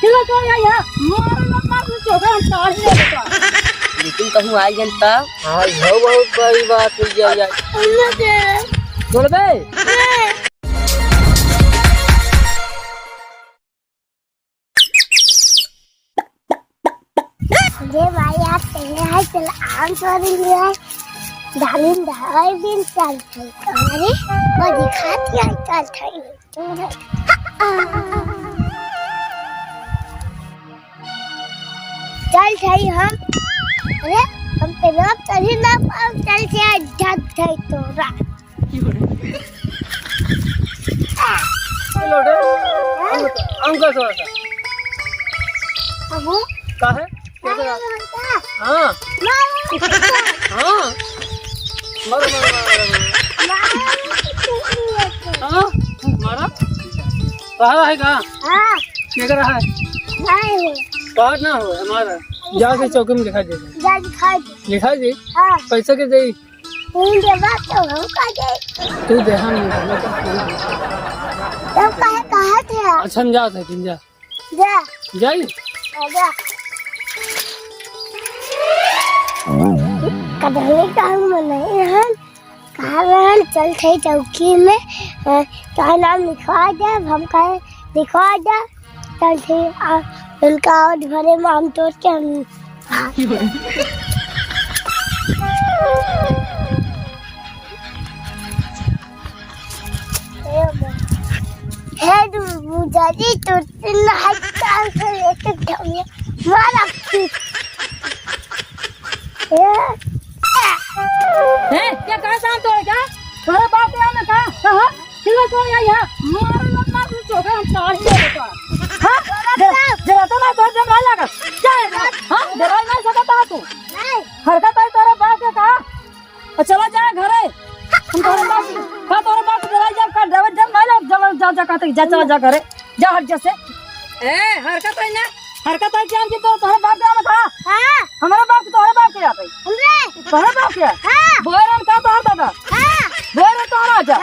Kilo तो यहाँ मार मत मार चोका हम तार ही लेगा। लेकिन कहूँ आई गन तब हां हो बहुत बड़ी बात हो जाए यार। बोल बे अरे भाई आप पहले है चल आम तोड़ लिया डालिन ढाई दिन चल थे अरे वो दिखाती है चल थे चल थे हम अरे हम पहले चली ना चल से जग थे तोरा लोडे अंका थोड़ा सा अब का है हां हां मर हां मारा कहां है का हां क्या कर रहा है नहीं बात ना हो हमारा जाके चौकी में दिखा दे जा दिखाई दे लिखा दे हां पैसा के दे तीन के बाद तो हम का दे तू दे हम तब कहा थे अच्छा हम जाते हैं जा जा जाइए जा कदली काम नहीं है कहा रहन चल थे चौकी में का नाम लिखवा दे हम कहे लिखवा दे चल थे उनका और भरे में हम तोड़ के हम है बुझाजी तो तीन हाथ चाल से लेके ढमिया मारा हैं क्या कहा शाम तो क्या थोड़ा बात है हमें कहा किलो तो यहाँ मार मत मार चोका हम तार ही लेगा। हां जरा तो ना तो जब ना लगा क्या हां डरा नहीं सकता तू नहीं हरकत है तेरे बाप के कहा और चला जा घरे हम तोरे बाप का तोरे बाप डरा जा का डर जब नहीं लग जा जा कहते जा चला जा घरे जा हट जैसे ए हरकत है ना हरकत है जान की तो तोरे बाप का कहा हां हमारा बाप तोरे बाप के जाते हमरे तोरे बाप के हां बोरन का तोर दादा हां बोरन तो आ जा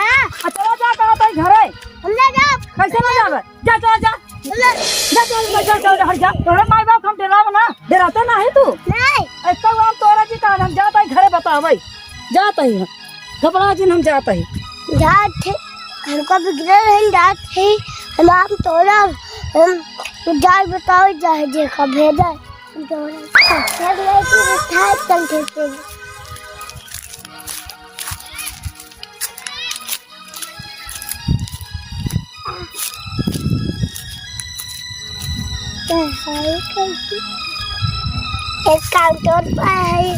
चला जा कहते घरे हमले जा कैसे ना जावे जा चला जा जा जा हट जा तोरे माई बाप हम डराव ना डराते ना है तू नहीं ऐसा हम तोरा जी का हम जाता है घरे बता भाई जाता ही हम घबरा जी हम जाता ही जात थे हमको बिगड़े नहीं जात थे हम आप तोड़ा हम जाल बताओ जाए देखा भेजा तोड़ा सब लेके था चल थे एक काउंटर पर है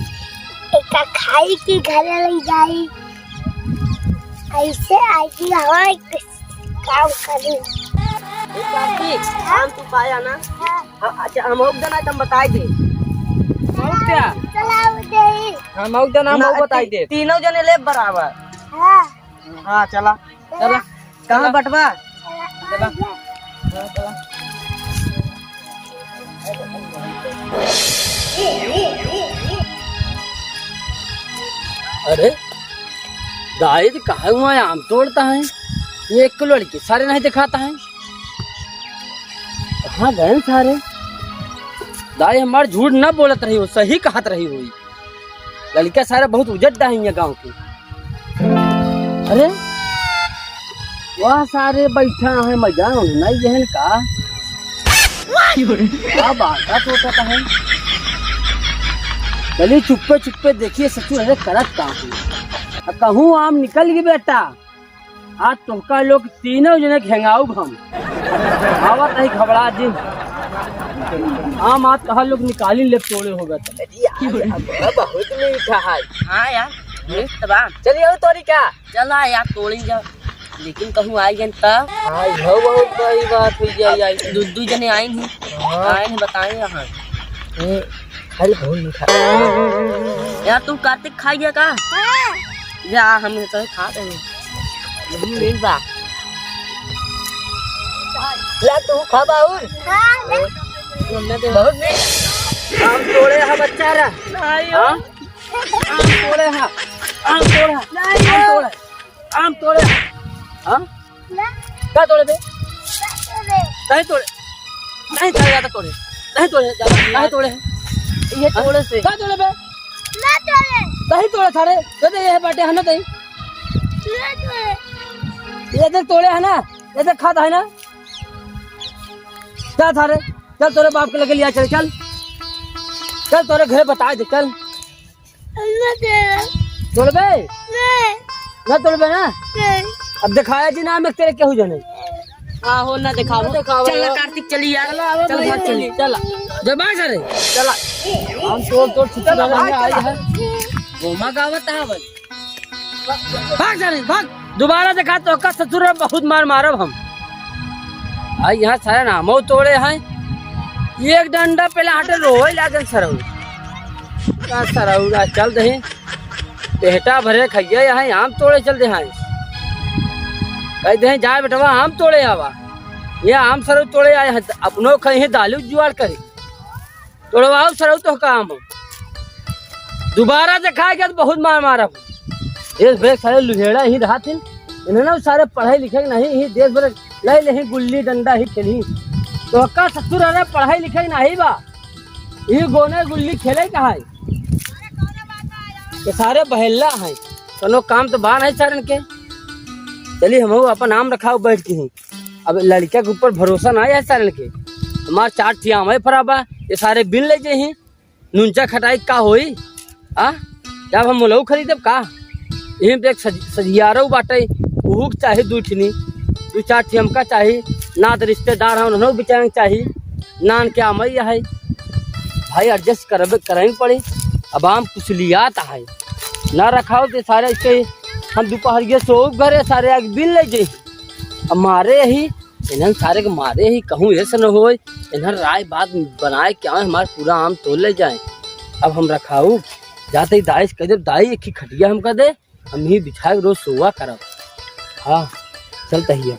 एक खाई की घर ले जाई ऐसे आएगी हमारे काम करी हम तू पाया ना अच्छा हम हो देना तुम बताई दे क्या चलाओ दे हम हो देना हम बताई दे तीनों जने ले बराबर हां हां चला चला कहां बटवा चला चला अरे दाई तो कहा हुआ है आम तोड़ता है ये एक लड़की सारे नहीं दिखाता है कहाँ गए सारे दाई हमारे झूठ न बोलत रही हो सही कहत रही हुई लड़का सारे बहुत उजट है गांव के अरे वह सारे बैठा है मजा नहीं जहन का क्या बात होता है चलिए चुप्पे चुप्पे देखिए सचू अरे करत कहाँ कहूँ आम निकल गई बेटा आज तुमका लोग तीनों जने घेंगाऊ हम आवत है घबरा जी आम आज कहा लोग निकाली ले तोड़े होगा बहुत मीठा है हाँ यार चलिए तोड़ी क्या चला यार तोड़ी जा लेकिन कहूँ आई गन तब बहुत बड़ी बात हुई जाए दू जने आई नहीं आए नहीं बताए यहाँ अरे बहुत मीठा यार तू कार्तिक खा गया का जा हम तो खा रहे मिल बा ला तू खा बाउर बहुत आम तोड़े हा बच्चा रा आम तोड़े हा आम तोड़े आम तोड़े हाँ क्या तोड़े बे नहीं तोड़े नहीं तोड़े ज्यादा तोड़े, नहीं तोड़े ज्यादा, नहीं तोड़े ये तोड़े से का तोड़े बे, ना तोड़े नहीं तोड़े थारे तो ये बाटे है ना तई, ना तोड़े ये देख तोड़े है ना, ये देख खाता है ना, क्या थारे, चल तोरे बाप के लगे लिया, चल चल चल तोरे घर बता दे, चल ना तोड़ बे, नहीं ना तोड़ बे ना, नहीं अब दिखाया जी नाम तेरे क्या हो जाने, हो ना दिखाओ, चल कार्तिक चली यार, चल भाग चली, चला जब आ सारे चला, हम तोड़ छिटा लगाने आए हैं, गोमा गावत है बस। भाग सारे भाग, दोबारा देखा तो का ससुर बहुत मार मारब हम, आई यहाँ सारे नामो तोड़े हैं, एक डंडा पहले हटे रोए लागन सरऊ, का सरऊ ना चल दे, पेटा भरे खइया यहाँ आम तोड़े चल दे, कह दे जाए बेटवा आम तोड़े आवा, ये आम सरऊ तोड़े आए हैं, अपनो कहीं दालू जुआड़ करे, तोड़वाओ सरऊ तो काम हो, दोबारा दिखाएगा तो बहुत मार मारब, देश भर सारे लुहेड़ा ही रहा थे, इन्होंने सारे पढ़ाई लिखे नहीं ही देश भर ले ले गुल्ली डंडा ही खेली, तो का ससुर अरे पढ़ाई लिखे नहीं बा, ये गोने गुल्ली खेले कहा है, ये सारे बहेला हैं, कनो काम तो बान है सारन के, चलिए हम अपन नाम रखाओ बैठ के ही, अब लड़का के ऊपर भरोसा ना है सारन के, हमार 4 ठिया हमें फराबा, ये सारे बिन ले जे ही, नुंचा खटाई का होई, आ जब हम मोलऊ खरीदब का, यहीं पे एक सजियारो बाटे, उहुक चाहे 2 ठिनी, 2-4 ठिया हमका चाहिए, ना तो रिश्तेदार हैं उन्होंने बेचारे चाहिए, नान क्या मैया है, भाई एडजस्ट करेंगे पड़े, अब हम कुछ लिया है, ना रखाओ तो सारे इसके हम दोपहर सो घरे सारे आगे बिन ले जाए, अब मारे ही इन्हें सारे के मारे ही कहूँ ऐसा न हो, इन्हें राय बात बनाए क्या हमारे पूरा आम तोड़ ले जाए, अब हम रखाऊ जाते ही दाइश कह दे, दाई एक ही खटिया हम कर दे, हम ही बिछा रोज सोवा करब, हाँ चलता ही है।